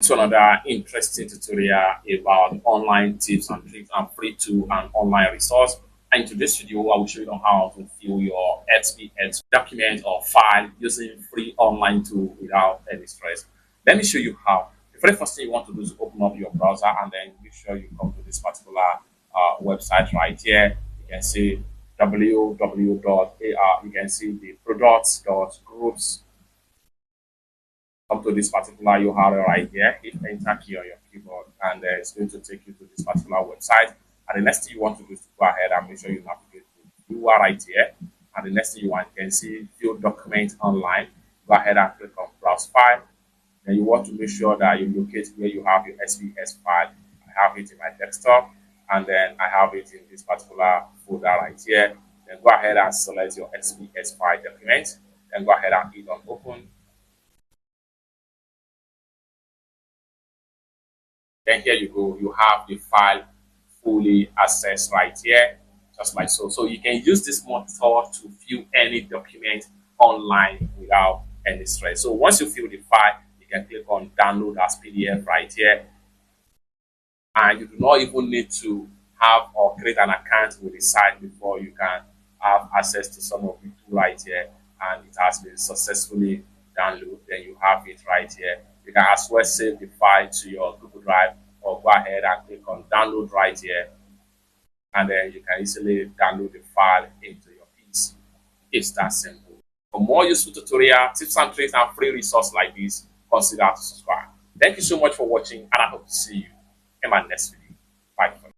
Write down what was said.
To another interesting tutorial about online tips and tricks and free tool and online resource. And in today's video, I will show you on how to fill your XPS document or file using free online tool without any stress. Let me show you how. The very first thing you want to do is open up your browser and then make sure you come to this particular website right here. You can see www.ar. You can see the products.groups. Come to this particular URL right here, hit enter key on your keyboard, and it's going to take you to this particular website. And the next thing you want to do is to go ahead and make sure you navigate to URL right here. And the next thing you want, you can see view document online. Go ahead and click on browse file. Then you want to make sure that you locate where you have your XPS file. I have it in my desktop, and then I have it in this particular folder right here. Then go ahead and select your XPS file document. Then go ahead and hit on open. Then here you go, you have the file fully accessed right here, just like so. So you can use this method to view any document online without any stress. So once you fill the file, you can click on download as PDF right here. And you do not even need to have or create an account with the site before you can have access to some of the tool right here. And it has been successfully downloaded. Then you have it right here. You can as well save the file to your Google Drive or go ahead and click on download right here. And then you can easily download the file into your PC. It's that simple. For more useful tutorial, tips and tricks and free resources like this, consider to subscribe. Thank you so much for watching, and I hope to see you in my next video.